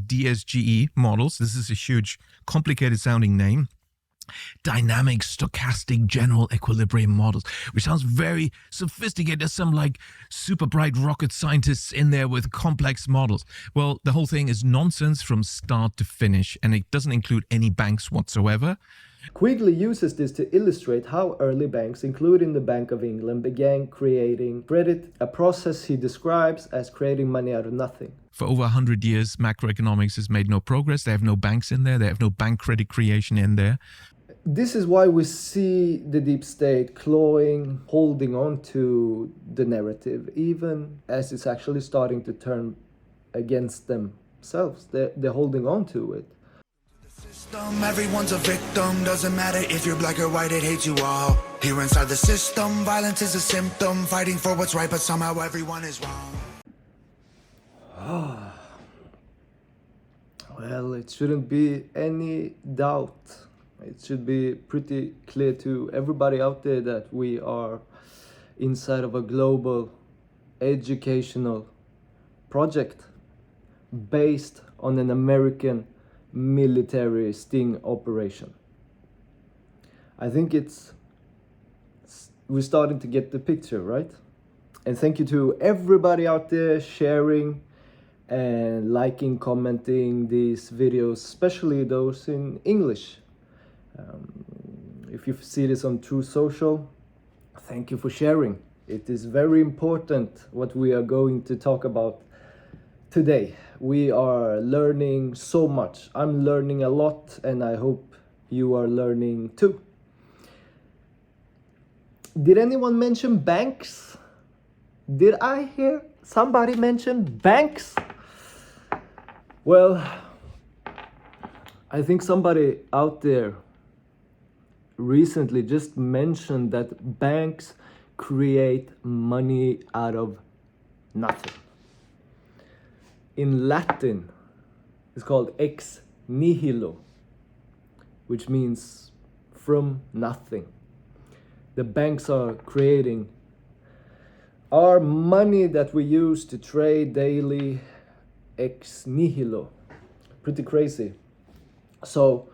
called DSGE models. This is a huge, complicated sounding name. Dynamic stochastic general equilibrium models, which sounds very sophisticated. There's some like super bright rocket scientists in there with complex models. Well, the whole thing is nonsense from start to finish, and it doesn't include any banks whatsoever. Quigley uses this to illustrate how early banks, including the Bank of England, began creating credit, a process he describes as creating money out of nothing. For over 100 years, macroeconomics has made no progress. They have no banks in there. They have no bank credit creation in there. This is why we see the deep state clawing, holding on to the narrative, even as it's actually starting to turn against themselves. They're holding on to it. System, everyone's a victim. Doesn't matter if you're black or white, it hates you all. Here inside the system, violence is a symptom. Fighting for what's right, but somehow everyone is wrong. Well, it shouldn't be any doubt. It should be pretty clear to everybody out there that we are inside of a global educational project based on an American military sting operation. I think we're starting to get the picture, right? And thank you to everybody out there sharing and liking, commenting these videos, especially those in English. If you see this on True Social, thank you for sharing. It is very important what we are going to talk about today. We are learning so much. I'm learning a lot, and I hope you are learning too. Did anyone mention banks? Did I hear somebody mention banks? Well, I think somebody out there recently just mentioned that banks create money out of nothing. In Latin, it's called ex nihilo, which means from nothing. The banks are creating our money that we use to trade daily ex nihilo. Pretty crazy. So,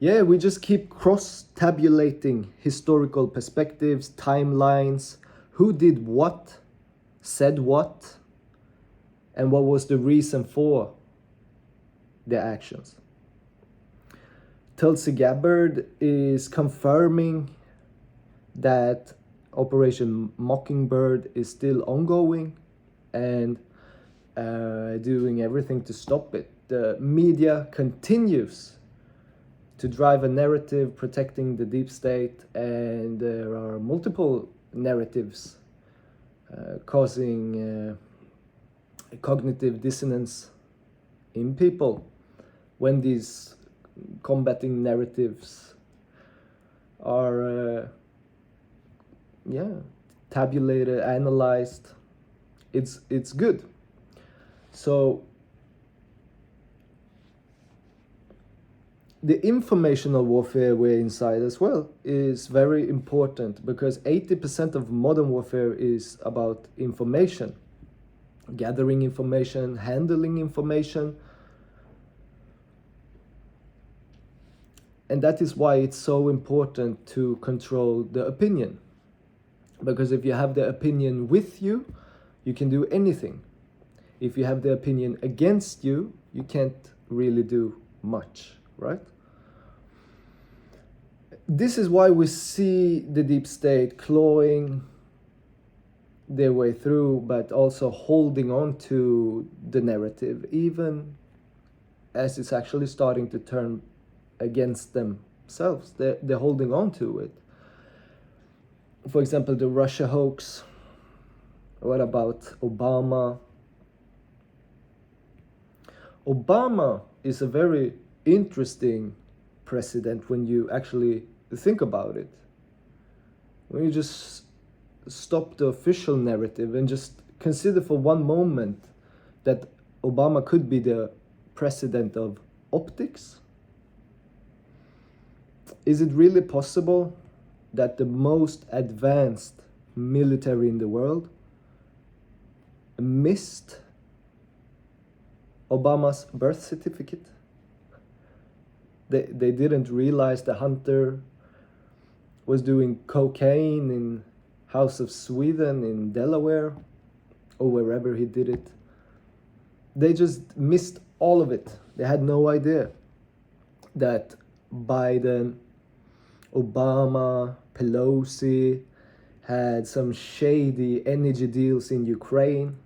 yeah, we just keep cross-tabulating historical perspectives, timelines, who did what, said what, and what was the reason for their actions. Tulsi Gabbard is confirming that Operation Mockingbird is still ongoing and doing everything to stop it. The media continues to drive a narrative protecting the deep state, and there are multiple narratives causing cognitive dissonance in people when these combating narratives are tabulated, analyzed. It's good. So the informational warfare we're inside as well is very important, because 80% of modern warfare is about information, gathering information, handling information. And that is why it's so important to control the opinion. Because if you have the opinion with you, you can do anything. If you have the opinion against you, you can't really do much, right? This is why we see the deep state clawing their way through, but also holding on to the narrative, even as it's actually starting to turn against themselves. They're holding on to it. For example, the Russia hoax. What about Obama? Obama is a very interesting president when you actually think about it. When you just stop the official narrative and just consider for one moment that Obama could be the president of optics. Is it really possible that the most advanced military in the world missed Obama's birth certificate. They didn't realize the hunter was doing cocaine in House of Sweden in Delaware or wherever he did it. They just missed all of it. They had no idea that Biden, Obama, Pelosi had some shady energy deals in Ukraine.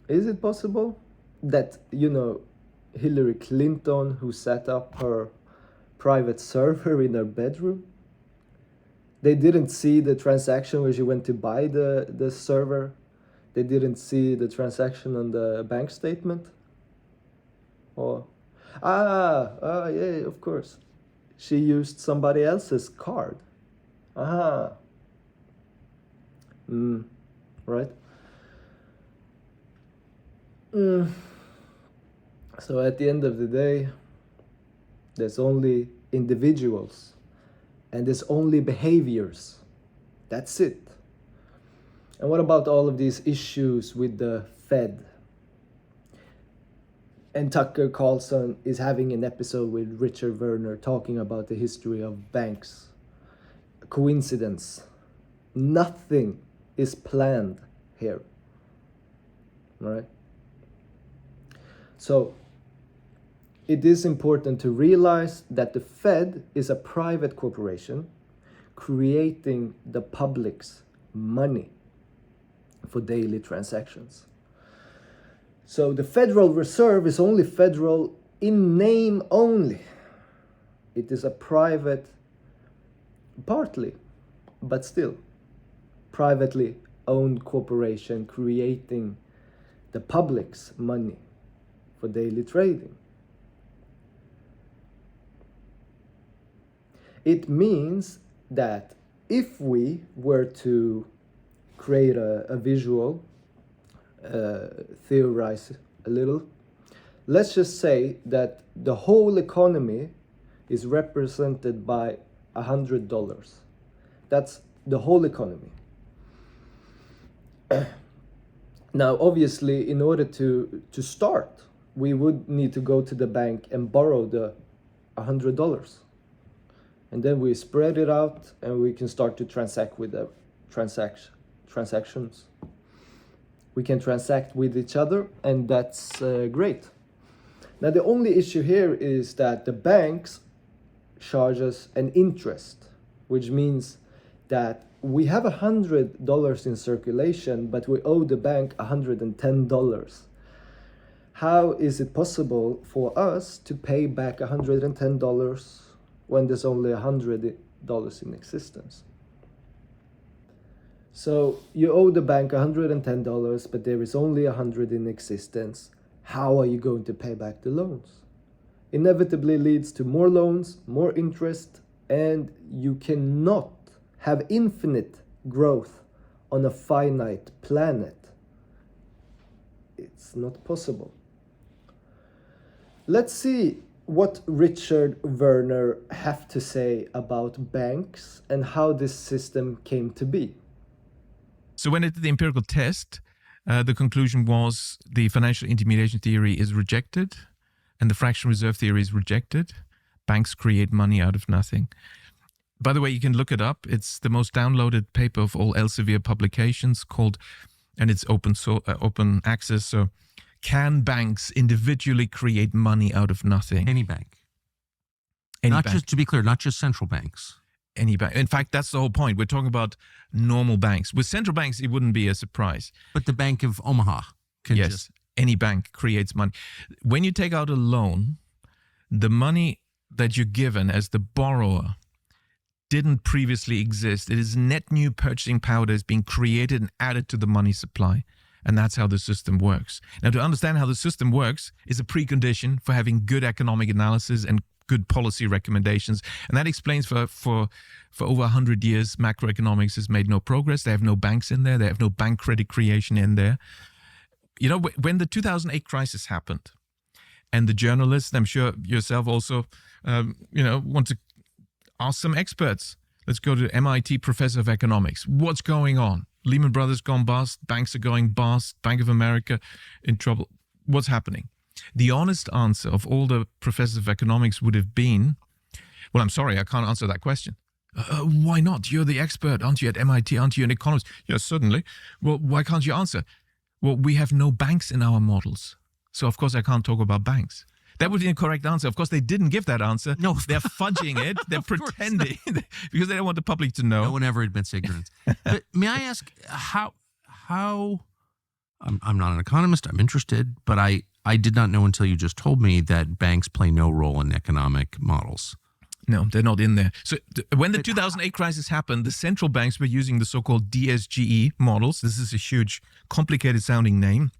Is it possible that, Hillary Clinton, who set up her private server in her bedroom, they didn't see the transaction where she went to buy the server? They didn't see the transaction on the bank statement? Or, yeah, of course. She used somebody else's card. Right? So at the end of the day, there's only individuals and there's only behaviors. That's it. And what about all of these issues with the Fed? And Tucker Carlsson is having an episode with Richard Werner talking about the history of banks. Coincidence. Nothing is planned here. All right? So, it is important to realize that the Fed is a private corporation creating the public's money for daily transactions. So the Federal Reserve is only federal in name only. It is a private, partly, but still, privately owned corporation creating the public's money for daily trading. It means that if we were to create a visual, theorize a little, let's just say that the whole economy is represented by $100. That's the whole economy. Now, obviously, in order to start, we would need to go to the bank and borrow the $100. And then we spread it out and we can start to transact with the transactions. We can transact with each other, and that's great. Now, the only issue here is that the banks charge us an interest, which means that we have $100 in circulation, but we owe the bank $110. How is it possible for us to pay back $110 when there's only $100 in existence? So you owe the bank $110, but there is only $100 in existence. How are you going to pay back the loans? Inevitably leads to more loans, more interest, and you cannot have infinite growth on a finite planet. It's not possible. Let's see what Richard Werner have to say about banks and how this system came to be. So when it did the empirical test, the conclusion was the financial intermediation theory is rejected and the fractional reserve theory is rejected. Banks create money out of nothing. By the way, you can look it up. It's the most downloaded paper of all Elsevier publications called, and it's open access. So, can banks individually create money out of nothing? Any bank. Just to be clear, not just central banks. Any bank. In fact, that's the whole point. We're talking about normal banks. With central banks, it wouldn't be a surprise. But the Bank of Omaha can just... Any bank creates money. When you take out a loan, the money that you're given as the borrower didn't previously exist. It is net new purchasing power that is being created and added to the money supply. And that's how the system works. Now, to understand how the system works is a precondition for having good economic analysis and good policy recommendations. And that explains for over 100 years, macroeconomics has made no progress. They have no banks in there. They have no bank credit creation in there. You know, when the 2008 crisis happened, and the journalists, I'm sure yourself also, want to ask some experts. Let's go to MIT professor of economics. What's going on? Lehman Brothers gone bust, banks are going bust, Bank of America in trouble. What's happening? The honest answer of all the professors of economics would have been, well, I'm sorry, I can't answer that question. Why not? You're the expert, aren't you, at MIT? Aren't you an economist? Yes, certainly. Well, why can't you answer? Well, we have no banks in our models. So, of course, I can't talk about banks. That would be the correct answer. Of course, they didn't give that answer. No. They're fudging it. They're pretending because they don't want the public to know. No one ever admits ignorance. But may I ask how I'm not an economist. I'm interested, but I did not know until you just told me that banks play no role in economic models. No, they're not in there. So when the 2008 crisis happened, the central banks were using the so-called DSGE models. This is a huge, complicated sounding name.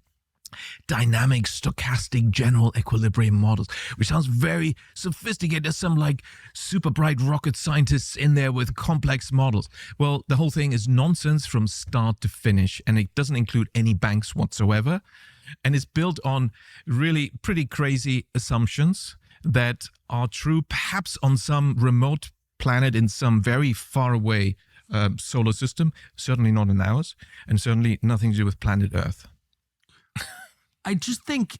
Dynamic stochastic general equilibrium models, which sounds very sophisticated. There's some like super bright rocket scientists in there with complex models. Well, the whole thing is nonsense from start to finish, and it doesn't include any banks whatsoever. And it's built on really pretty crazy assumptions that are true perhaps on some remote planet in some very far away solar system, certainly not in ours, and certainly nothing to do with planet Earth. I just think,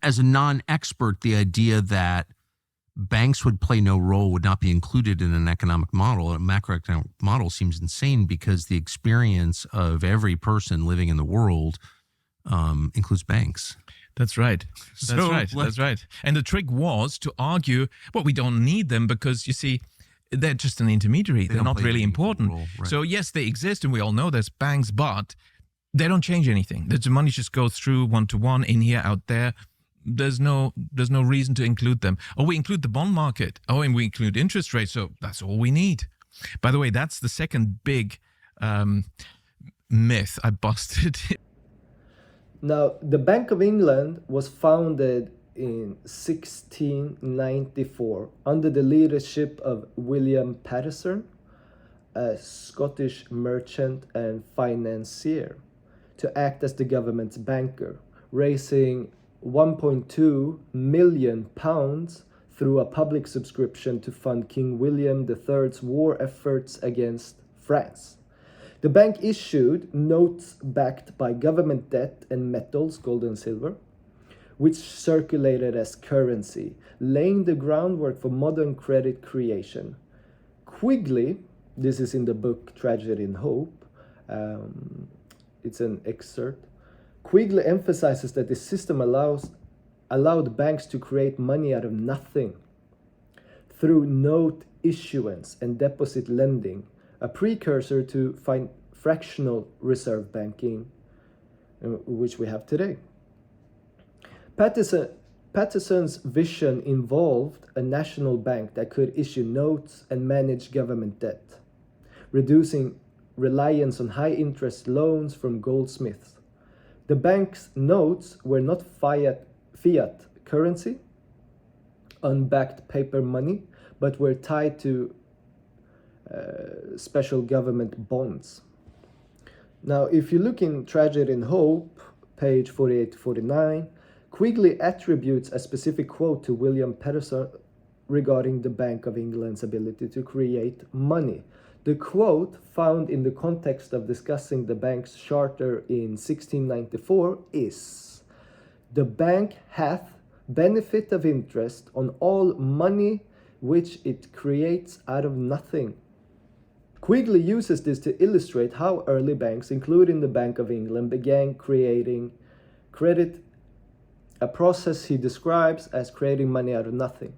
as a non-expert, the idea that banks would play no role, would not be included in an economic model, a macroeconomic model, seems insane because the experience of every person living in the world includes banks. That's right. That's right. And the trick was to argue, well, we don't need them because, you see, they're just an intermediary. They're not really important. Role, right. So, yes, they exist, and we all know there's banks, but they don't change anything. The money just goes through one-to-one, in here, out there. There's no reason to include them. Oh, we include the bond market. Oh, and we include interest rates. So that's all we need. By the way, that's the second big myth I busted. Now, the Bank of England was founded in 1694 under the leadership of William Paterson, a Scottish merchant and financier, to act as the government's banker, raising £1.2 million through a public subscription to fund King William III's war efforts against France. The bank issued notes backed by government debt and metals, gold and silver, which circulated as currency, laying the groundwork for modern credit creation. Quigley, this is in the book Tragedy and Hope, it's an excerpt. Quigley emphasizes that the system allowed banks to create money out of nothing through note issuance and deposit lending, a precursor to fractional reserve banking, which we have today. Patterson's vision involved a national bank that could issue notes and manage government debt, reducing reliance on high-interest loans from goldsmiths. The bank's notes were not fiat currency, unbacked paper money, but were tied to special government bonds. Now, if you look in Tragedy and Hope, page 48 to 49, Quigley attributes a specific quote to William Patterson regarding the Bank of England's ability to create money. The quote, found in the context of discussing the bank's charter in 1694, is, "The bank hath benefit of interest on all money which it creates out of nothing." Quigley uses this to illustrate how early banks, including the Bank of England, began creating credit, a process he describes as creating money out of nothing.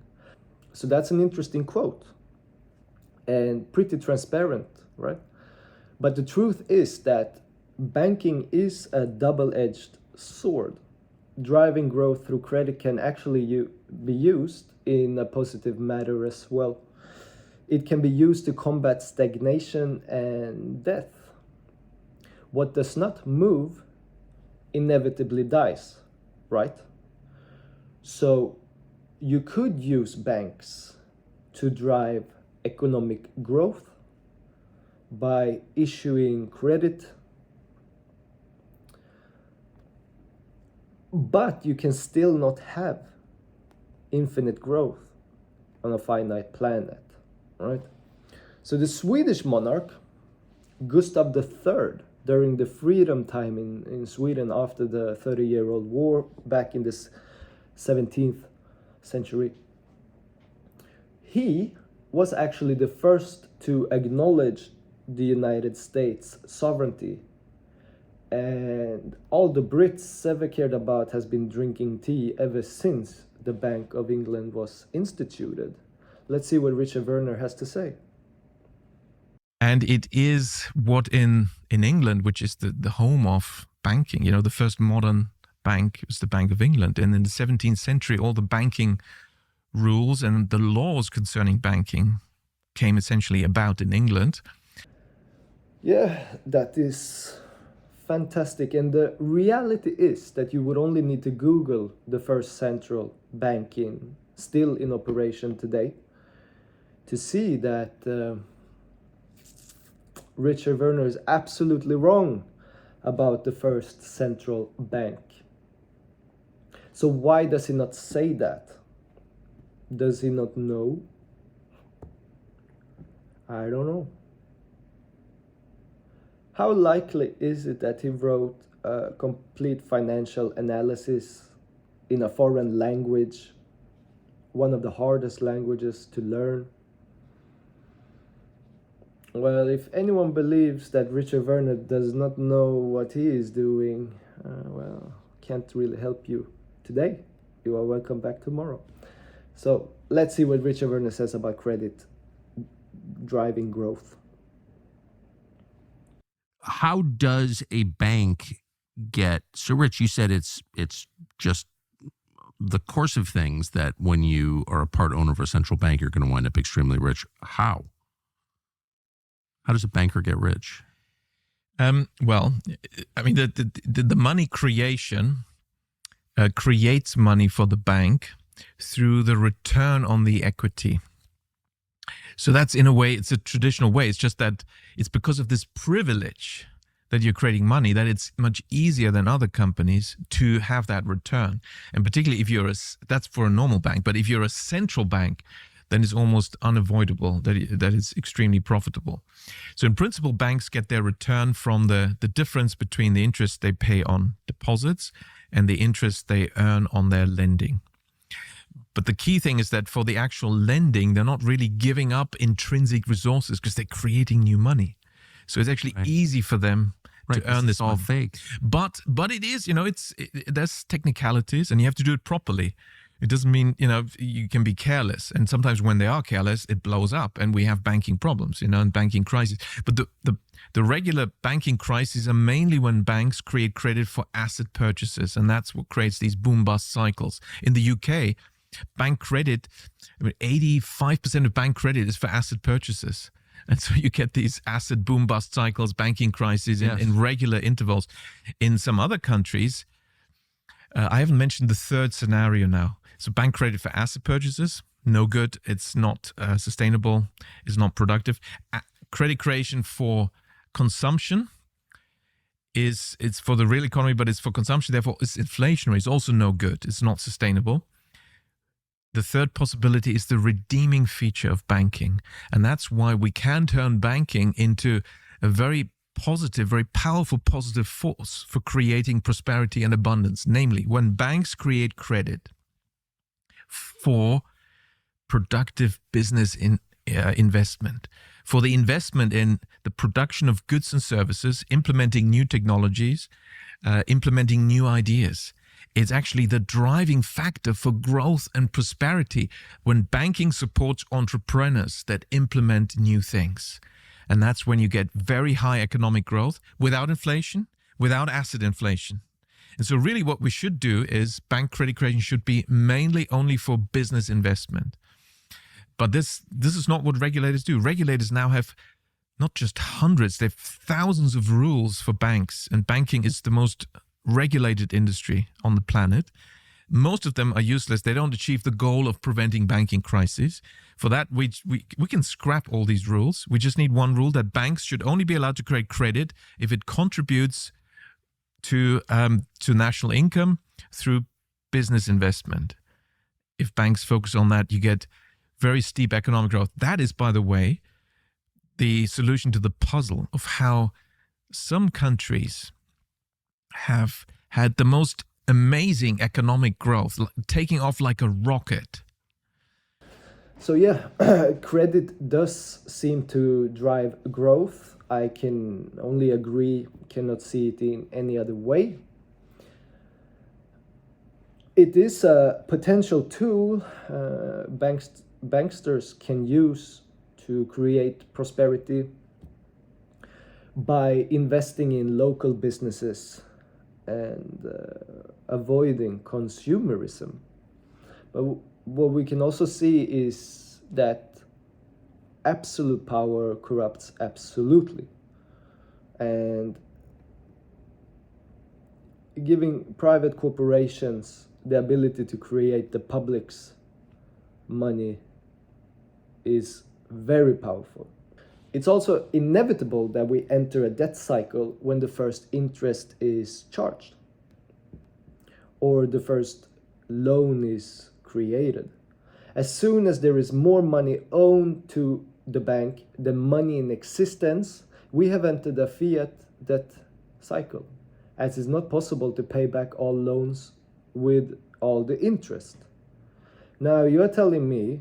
So that's an interesting quote and pretty transparent, right? But the truth is that banking is a double-edged sword. Driving growth through credit can actually be used in a positive manner as well. It can be used to combat stagnation and death. What does not move inevitably dies, right? So you could use banks to drive economic growth by issuing credit, but you can still not have infinite growth on a finite planet, right? So the Swedish monarch, Gustav III, during the freedom time in Sweden after the 30-year-old war back in the 17th century, he was actually the first to acknowledge the United States sovereignty. And all the Brits ever cared about has been drinking tea ever since the Bank of England was instituted. Let's see what Richard Werner has to say. And it is what in England, which is the home of banking, the first modern bank was the Bank of England. And in the 17th century, all the banking rules and the laws concerning banking came essentially about in England. Yeah, that is fantastic. And the reality is that you would only need to Google the first central banking still in operation today to see that Richard Werner is absolutely wrong about the first central bank. So why does he not say that? Does he not know? I don't know. How likely is it that he wrote a complete financial analysis in a foreign language, one of the hardest languages to learn? Well, if anyone believes that Richard Werner does not know what he is doing, can't really help you today. You are welcome back tomorrow. So let's see what Richard Werner says about credit driving growth. How does a bank get so rich? You said it's just the course of things that when you are a part owner of a central bank, you're going to wind up extremely rich. How? How does a banker get rich? Well, I mean, the money creation creates money for the bank through the return on the equity. So that's, in a way, it's a traditional way. It's just that it's because of this privilege that you're creating money that it's much easier than other companies to have that return. And particularly if that's for a normal bank, but if you're a central bank, then it's almost unavoidable that it's extremely profitable. So in principle, banks get their return from the difference between the interest they pay on deposits and the interest they earn on their lending. But the key thing is that for the actual lending, they're not really giving up intrinsic resources because they're creating new money. So it's actually easy for them to earn this all money. fake. But it is, there's technicalities and you have to do it properly. It doesn't mean, you can be careless. And sometimes when they are careless, it blows up and we have banking problems, and banking crises. But the regular banking crises are mainly when banks create credit for asset purchases. And that's what creates these boom-bust cycles. In the UK, bank credit, 85% of bank credit is for asset purchases. And so you get these asset boom-bust cycles, banking crises in regular intervals. In some other countries, I haven't mentioned the third scenario now. So bank credit for asset purchases, no good. It's not sustainable. It's not productive. Credit creation for consumption it's for the real economy, but it's for consumption. Therefore, it's inflationary. It's also no good. It's not sustainable. The third possibility is the redeeming feature of banking. And that's why we can turn banking into a very positive, very powerful positive force for creating prosperity and abundance. Namely, when banks create credit for productive business investment, for the investment in the production of goods and services, implementing new technologies, implementing new ideas. It's actually the driving factor for growth and prosperity when banking supports entrepreneurs that implement new things. And that's when you get very high economic growth without inflation, without asset inflation. And so really what we should do is bank credit creation should be mainly only for business investment. But this is not what regulators do. Regulators now have not just hundreds, they have thousands of rules for banks. And banking is the most regulated industry on the planet. Most of them are useless. They don't achieve the goal of preventing banking crises. For that, we can scrap all these rules. We just need one rule, that banks should only be allowed to create credit if it contributes to national income through business investment. If banks focus on that, you get very steep economic growth. That is, by the way, the solution to the puzzle of how some countries have had the most amazing economic growth, taking off like a rocket. So yeah, credit does seem to drive growth. I can only agree, cannot see it in any other way. It is a potential tool banksters can use to create prosperity by investing in local businesses and avoiding consumerism. But what we can also see is that absolute power corrupts absolutely. And giving private corporations the ability to create the public's money is very powerful. It's also inevitable that we enter a debt cycle when the first interest is charged or the first loan is created. As soon as there is more money owed to the bank than money in existence, we have entered a fiat debt cycle, as it's not possible to pay back all loans with all the interest. Now you are telling me,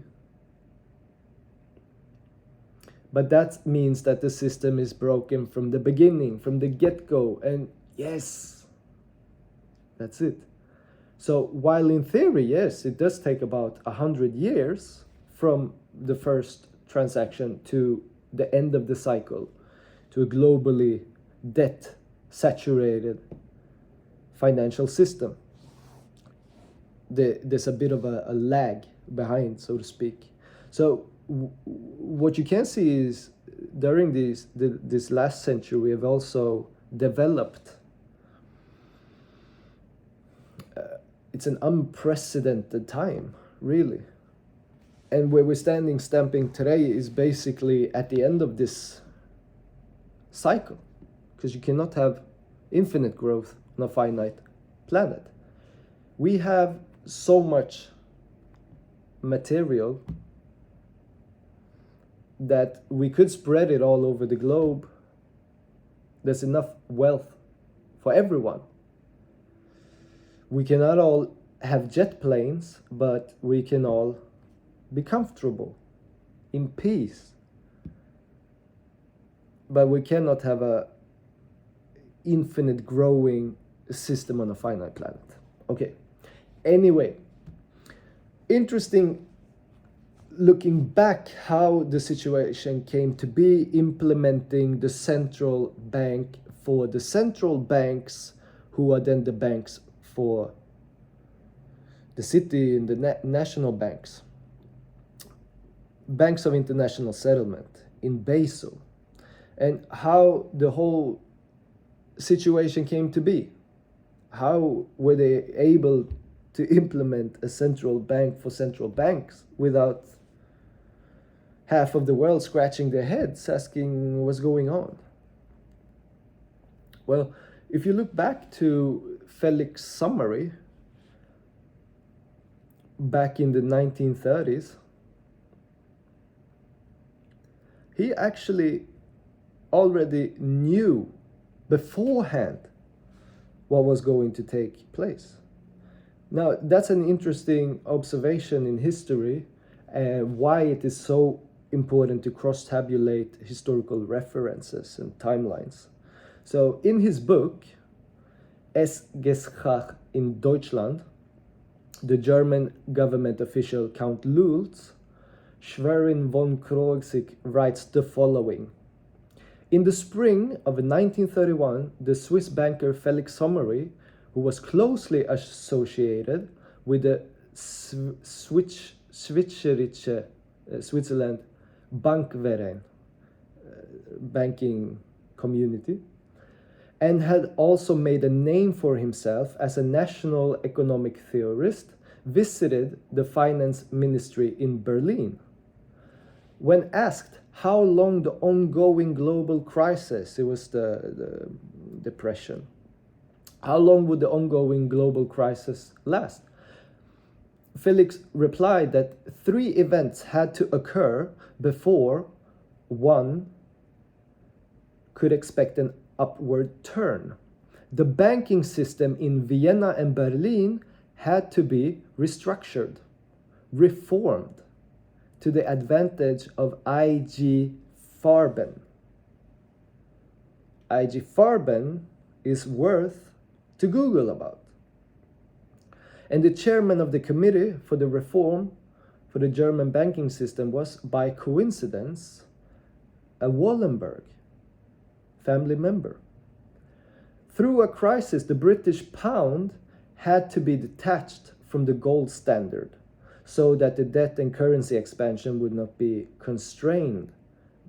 but that means that the system is broken from the beginning, from the get-go, and yes, that's it. So while in theory, yes, it does take about 100 years from the first transaction to the end of the cycle, to a globally debt-saturated financial system. There's a bit of a lag behind, so to speak. So what you can see is during this last century, we have also developed. It's an unprecedented time, really. And where we're stamping today is basically at the end of this cycle, because you cannot have infinite growth on a finite planet. We have so much material that we could spread it all over the globe. There's enough wealth for everyone. We cannot all have jet planes, but we can all be comfortable, in peace. But we cannot have a infinite growing system on a finite planet. Okay. Anyway, interesting looking back how the situation came to be, implementing the central bank for the central banks, who are then the banks for the city and the national banks. Banks of International Settlement in Basel, and how the whole situation came to be. How were they able to implement a central bank for central banks without half of the world scratching their heads asking what's going on? Well, if you look back to Felix Summary back in the 1930s, he actually already knew beforehand what was going to take place. Now, that's an interesting observation in history, and why it is so important to cross-tabulate historical references and timelines. So in his book, Es Geschah in Deutschland, the German government official Count Lulz, Schwerin von Krosigk writes the following. In the spring of 1931, the Swiss banker Felix Sommery, who was closely associated with the Switzerland Bankverein, banking community, and had also made a name for himself as a national economic theorist, visited the finance ministry in Berlin. When asked how long the ongoing global crisis, it was the depression, how long would the ongoing global crisis last? Felix replied that 3 events had to occur before 1. could expect an upward turn. The banking system in Vienna and Berlin had to be restructured, reformed, to the advantage of IG Farben. IG Farben is worth to Google about. And the chairman of the committee for the reform for the German banking system was, by coincidence, a Wallenberg family member. Through a crisis, the British pound had to be detached from the gold standard so that the debt and currency expansion would not be constrained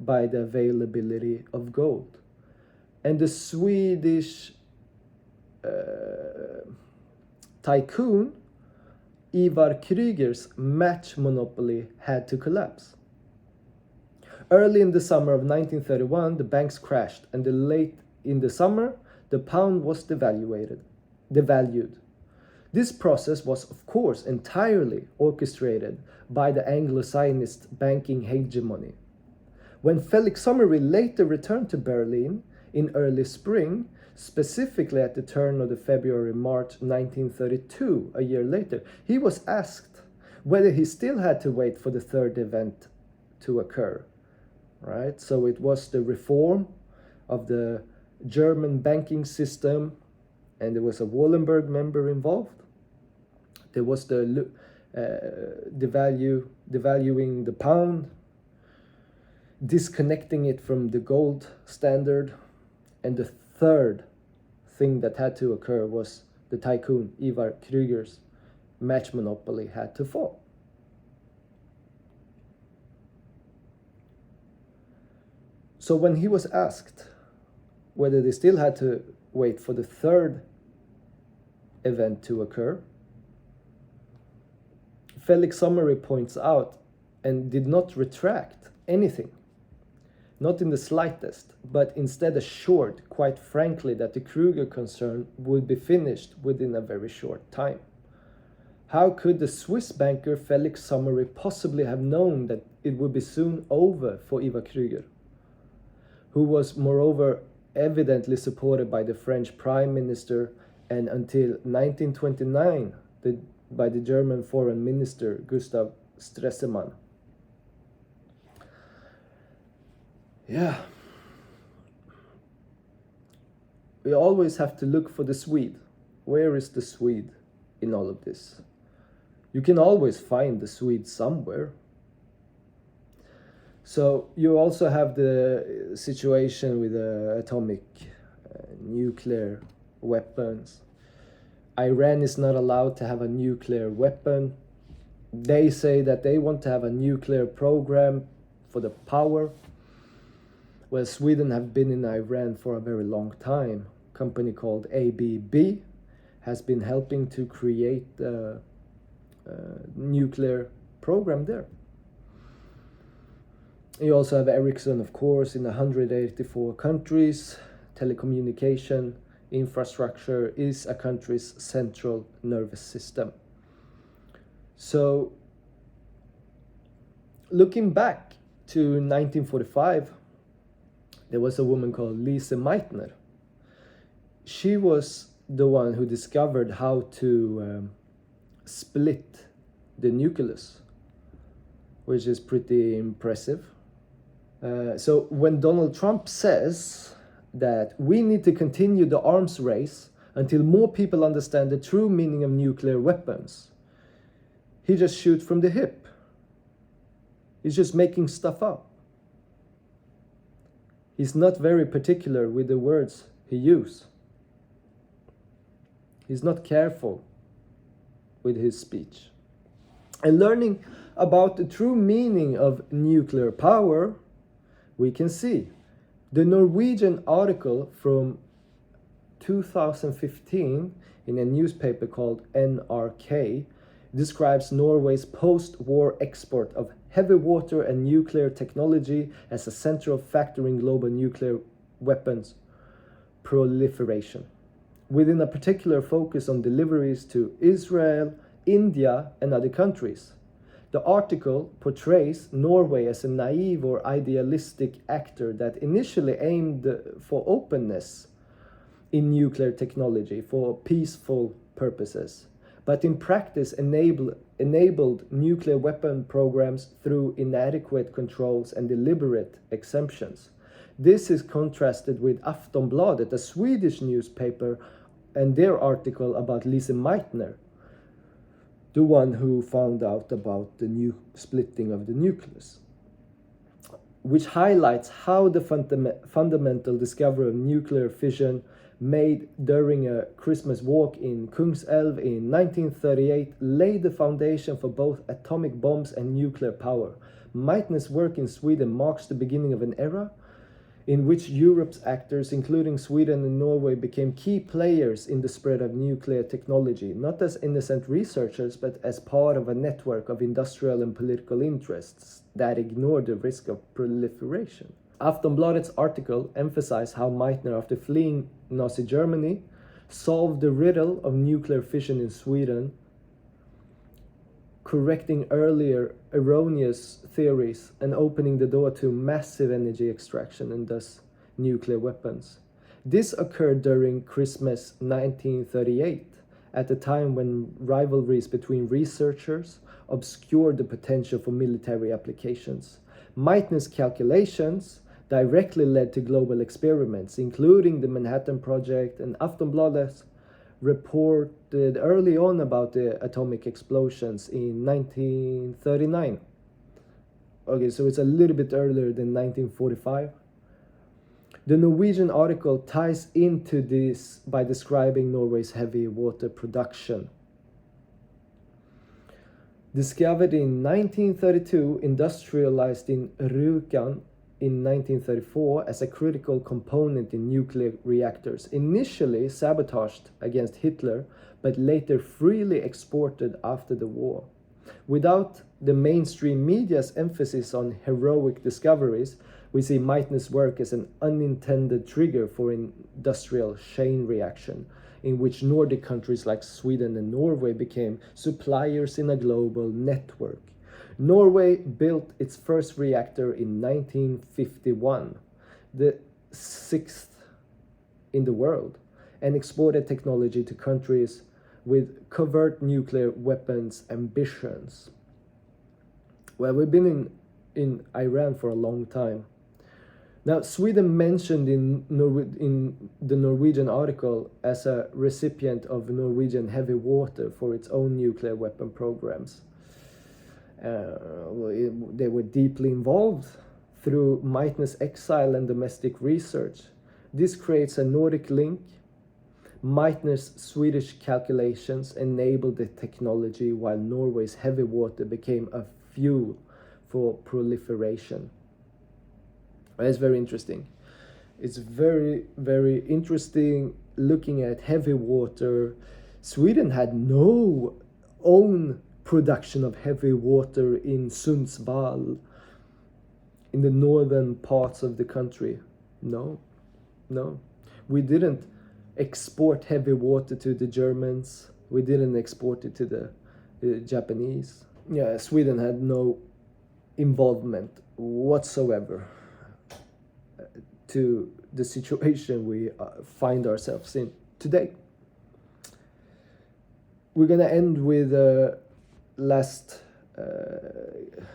by the availability of gold. And the Swedish tycoon Ivar Kreuger's match monopoly had to collapse. Early in the summer of 1931, the banks crashed, and late in the summer, the pound was devalued. This process was, of course, entirely orchestrated by the Anglo-Zionist banking hegemony. When Felix Sommerville later returned to Berlin in early spring, specifically at the turn of the February-March 1932, a year later, he was asked whether he still had to wait for the third event to occur. Right? So it was the reform of the German banking system, and there was a Wallenberg member involved. There was the devaluing the pound, disconnecting it from the gold standard, and the third thing that had to occur was the tycoon Ivar Kreuger's match monopoly had to fall. So when he was asked whether they still had to wait for the third event to occur, Felix Sommerville points out, and did not retract anything, not in the slightest, but instead assured, quite frankly, that the Kreuger concern would be finished within a very short time. How could the Swiss banker Felix Sommerville possibly have known that it would be soon over for Ivar Kreuger, who was moreover evidently supported by the French Prime Minister and until 1929 by the German Foreign Minister Gustav Stresemann? Yeah. We always have to look for the Swede. Where is the Swede in all of this? You can always find the Swede somewhere. So you also have the situation with atomic nuclear weapons. Iran is not allowed to have a nuclear weapon. They say that they want to have a nuclear program for the power. Well, Sweden have been in Iran for a very long time. A company called ABB has been helping to create a nuclear program there. You also have Ericsson, of course, in 184 countries. Telecommunication infrastructure is a country's central nervous system. So, looking back to 1945, there was a woman called Lise Meitner. She was the one who discovered how to split the nucleus, which is pretty impressive. So when Donald Trump says that we need to continue the arms race until more people understand the true meaning of nuclear weapons, he just shoots from the hip. He's just making stuff up. He's not very particular with the words he uses. He's not careful with his speech. And learning about the true meaning of nuclear power, we can see the Norwegian article from 2015 in a newspaper called NRK describes Norway's post-war export of heavy water and nuclear technology as a central factor in global nuclear weapons proliferation, within a particular focus on deliveries to Israel, India, and other countries. The article portrays Norway as a naive or idealistic actor that initially aimed for openness in nuclear technology for peaceful purposes, but in practice enabled nuclear weapon programs through inadequate controls and deliberate exemptions. This is contrasted with Aftonbladet, a Swedish newspaper, and their article about Lise Meitner, the one who found out about the new splitting of the nucleus, which highlights how the fundamental discovery of nuclear fission made during a Christmas walk in Kungselv in 1938 laid the foundation for both atomic bombs and nuclear power. Meitner's work in Sweden marks the beginning of an era in which Europe's actors, including Sweden and Norway, became key players in the spread of nuclear technology, not as innocent researchers, but as part of a network of industrial and political interests that ignored the risk of proliferation. Aftonbladet's article emphasized how Meitner, after fleeing Nazi Germany, solved the riddle of nuclear fission in Sweden, correcting earlier erroneous theories and opening the door to massive energy extraction and thus nuclear weapons. This occurred during Christmas 1938, at a time when rivalries between researchers obscured the potential for military applications. Meitner's calculations directly led to global experiments, including the Manhattan Project, and Aftonbladet reported early on about the atomic explosions in 1939. Okay, so it's a little bit earlier than 1945. The Norwegian article ties into this by describing Norway's heavy water production. Discovered in 1932, industrialized in Rjukan in 1934 as a critical component in nuclear reactors, initially sabotaged against Hitler, but later freely exported after the war. Without the mainstream media's emphasis on heroic discoveries, we see Meitner's work as an unintended trigger for industrial chain reaction, in which Nordic countries like Sweden and Norway became suppliers in a global network. Norway built its first reactor in 1951, the sixth in the world, and exported technology to countries with covert nuclear weapons ambitions. Well, we've been in Iran for a long time. Now, Sweden mentioned in the Norwegian article as a recipient of Norwegian heavy water for its own nuclear weapon programs. They were deeply involved through Meitner's exile and domestic research. This creates a Nordic link. Meitner's Swedish calculations enabled the technology, while Norway's heavy water became a fuel for proliferation. That's very interesting. It's very, very interesting looking at heavy water. Sweden had no own production of heavy water in Sundsvall, in the northern parts of the country. No. We didn't export heavy water to the Germans. We didn't export it to the Japanese. Yeah, Sweden had no involvement whatsoever to the situation we find ourselves in today. We're gonna end with a last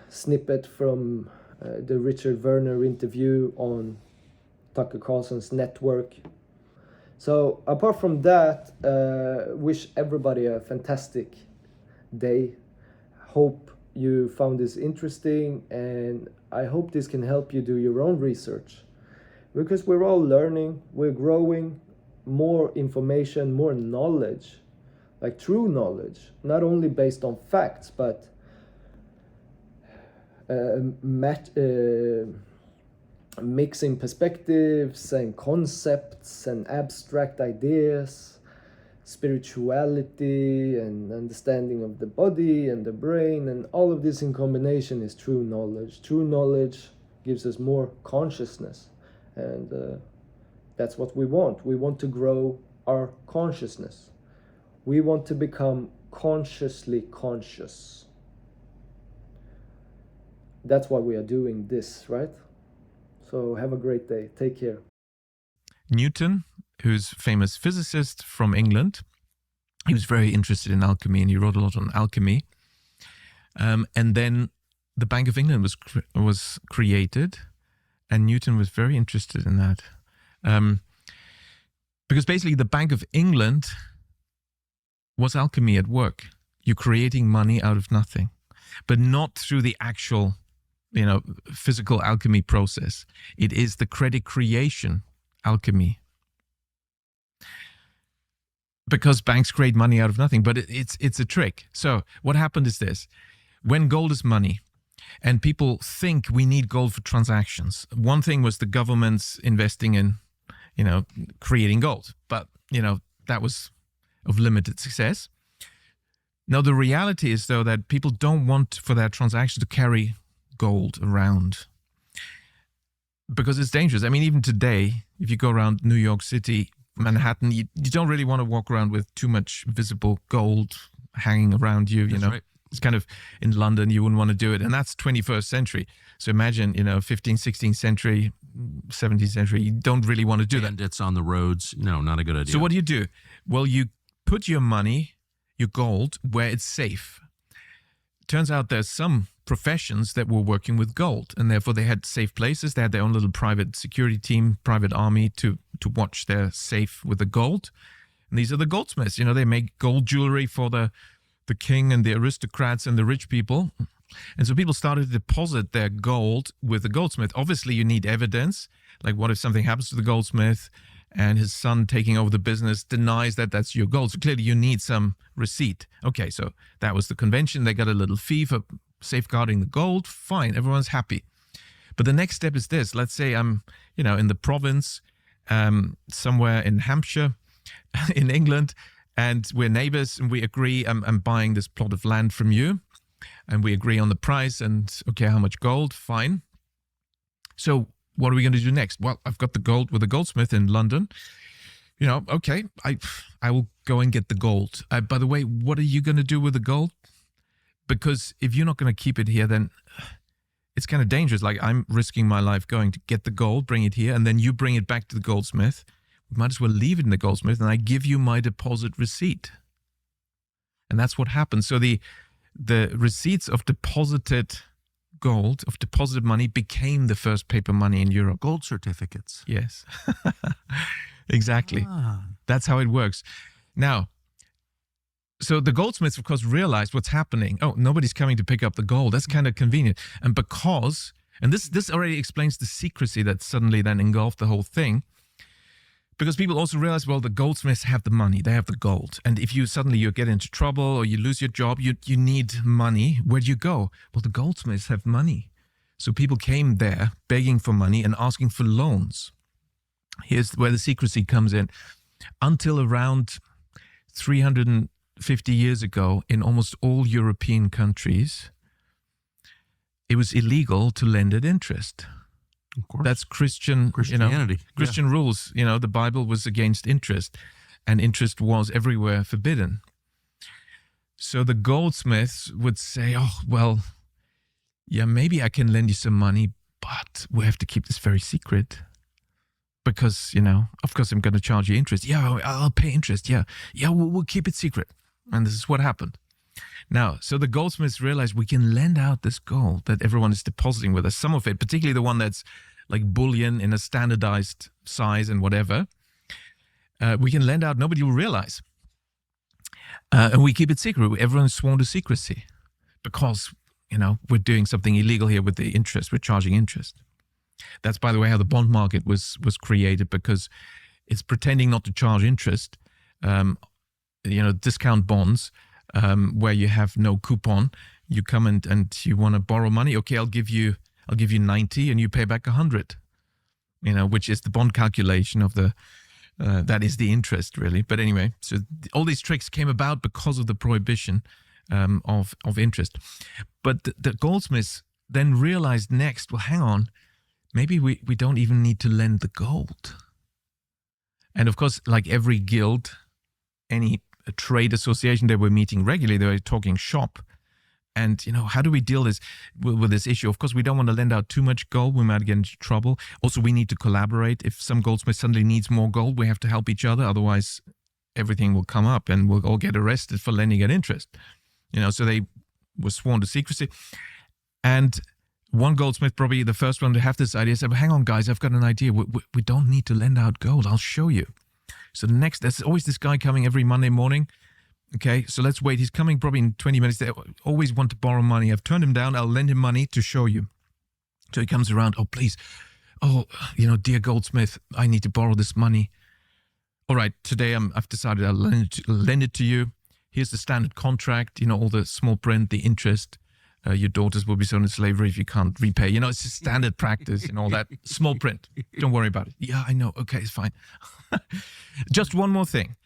snippet from the Richard Werner interview on Tucker Carlson's network. So apart from that, wish everybody a fantastic day. Hope you found this interesting, and I hope this can help you do your own research, because we're all learning, we're growing, more information, more knowledge, like true knowledge, not only based on facts, but mixing perspectives and concepts and abstract ideas, spirituality and understanding of the body and the brain, and all of this in combination is true knowledge. True knowledge gives us more consciousness, and that's what we want. We want to grow our consciousness. We want to become consciously conscious. that's why we are doing this, right? So have a great day. Take care. Newton, who's famous physicist from England, he was very interested in alchemy and he wrote a lot on alchemy. And then the Bank of England was created, and Newton was very interested in that. Because basically the Bank of England was alchemy at work. You're creating money out of nothing, but not through the actual, physical alchemy process. It is the credit creation alchemy. Because banks create money out of nothing, but it's a trick. So what happened is this: when gold is money, and people think we need gold for transactions. One thing was the government's investing in, creating gold, but that was of limited success. Now the reality is though that people don't want for their transaction to carry gold around because it's dangerous. I mean, even today, if you go around New York City, Manhattan, you don't really want to walk around with too much visible gold hanging around you. That's right. It's kind of in London, you wouldn't want to do it. And that's 21st century. So imagine, 15th, 16th century, 17th century, you don't really want to do that. Bandits on the roads. No, not a good idea. So what do? Well, you put your money, your gold, where it's safe. Turns out there's some professions that were working with gold, and therefore they had safe places. They had their own little private security team, private army to watch their safe with the gold. And these are the goldsmiths. They make gold jewelry for the king and the aristocrats and the rich people. And so people started to deposit their gold with the goldsmith. Obviously, you need evidence. Like, what if something happens to the goldsmith and his son taking over the business denies that that's your gold? So clearly you need some receipt. Okay, so that was the convention. They got a little fee for safeguarding the gold. Fine, everyone's happy. But the next step is this. Let's say I'm, in the province, somewhere in Hampshire, in England, and we're neighbors and we agree I'm buying this plot of land from you, and we agree on the price and, okay, how much gold? Fine. So what are we going to do next? Well, I've got the gold with the goldsmith in London. Okay, I will go and get the gold. By the way, what are you going to do with the gold? Because if you're not going to keep it here, then it's kind of dangerous. Like, I'm risking my life going to get the gold, bring it here, and then you bring it back to the goldsmith. We might as well leave it in the goldsmith, and I give you my deposit receipt. And that's what happened. So the receipts of deposited gold, of deposited money, became the first paper money in Europe. Gold certificates. Yes, exactly. That's how it works. Now, so the goldsmiths, of course, realized what's happening. Oh, nobody's coming to pick up the gold. That's kind of convenient. And this already explains the secrecy that suddenly then engulfed the whole thing. Because people also realize, well, the goldsmiths have the money, they have the gold. And if you get into trouble or you lose your job, you need money. Where do you go? Well, the goldsmiths have money. So people came there begging for money and asking for loans. Here's where the secrecy comes in. Until around 350 years ago, in almost all European countries, it was illegal to lend at interest. Of course. That's Christianity. Christian rules. The Bible was against interest, and interest was everywhere forbidden. So the goldsmiths would say, oh, well, yeah, maybe I can lend you some money, but we have to keep this very secret because, of course I'm going to charge you interest. Yeah, I'll pay interest. Yeah, we'll keep it secret. And this is what happened. Now, so the goldsmiths realized we can lend out this gold that everyone is depositing with us, some of it, particularly the one that's like bullion in a standardized size and whatever. We can lend out, nobody will realize. And we keep it secret. Everyone's sworn to secrecy because, we're doing something illegal here with the interest. We're charging interest. That's, by the way, how the bond market was created, because it's pretending not to charge interest. Discount bonds. Where you have no coupon, you come and you want to borrow money. Okay, I'll give you 90 and you pay back 100, which is the bond calculation of that is the interest really. But anyway, so all these tricks came about because of the prohibition of interest. But the goldsmiths then realized next, well, hang on, maybe we don't even need to lend the gold. And of course, like every guild, any a trade association, they were meeting regularly, they were talking shop, And, how do we deal with this issue? Of course, we don't want to lend out too much gold. We might get into trouble. Also, we need to collaborate. If some goldsmith suddenly needs more gold, we have to help each other. Otherwise, everything will come up and we'll all get arrested for lending at interest. So they were sworn to secrecy. And one goldsmith, probably the first one to have this idea, said, well, hang on, guys, I've got an idea. We don't need to lend out gold. I'll show you. So there's always this guy coming every Monday morning. Okay, so let's wait. He's coming probably in 20 minutes. They always want to borrow money. I've turned him down. I'll lend him money to show you. So he comes around. Oh, please. Oh, dear goldsmith, I need to borrow this money. All right, today I've decided I'll lend it to you. Here's the standard contract, all the small print, the interest. Your daughters will be sold into slavery if you can't repay. It's a standard practice, all that small print. Don't worry about it. Yeah, I know. Okay, it's fine. Just one more thing.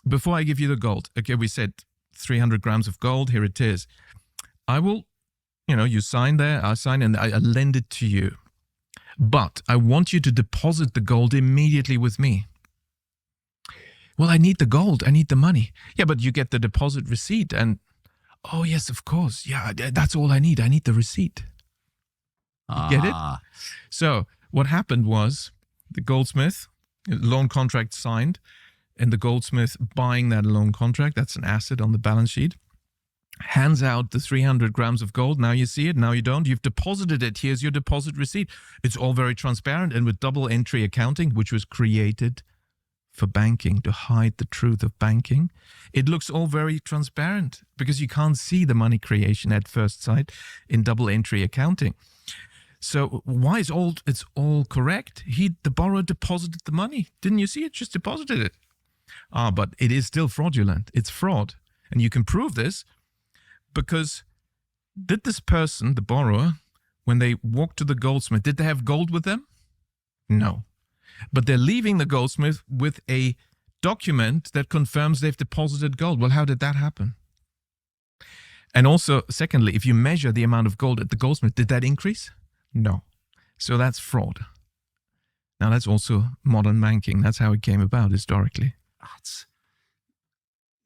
Before I give you the gold, okay, we said 300 grams of gold. Here it is. I will, you sign there, I sign, and I lend it to you. But I want you to deposit the gold immediately with me. Well, I need the gold. I need the money. Yeah, but you get the deposit receipt. And, oh, yes, of course. Yeah, that's all I need. I need the receipt. Get it? So what happened was the goldsmith, loan contract signed, and the goldsmith buying that loan contract, that's an asset on the balance sheet, hands out the 300 grams of gold. Now you see it, now you don't. You've deposited it. Here's your deposit receipt. It's all very transparent, and with double entry accounting, which was created for banking, to hide the truth of banking, it looks all very transparent because you can't see the money creation at first sight in double entry accounting. So why is it's all correct? The borrower deposited the money. Didn't you see it? Just deposited it. But it is still fraudulent. It's fraud. And you can prove this because did this person, the borrower, when they walked to the goldsmith, did they have gold with them? No. But they're leaving the goldsmith with a document that confirms they've deposited gold. Well, how did that happen? And also, secondly, if you measure the amount of gold at the goldsmith, did that increase? No. So that's fraud. Now, that's also modern banking. That's how it came about historically.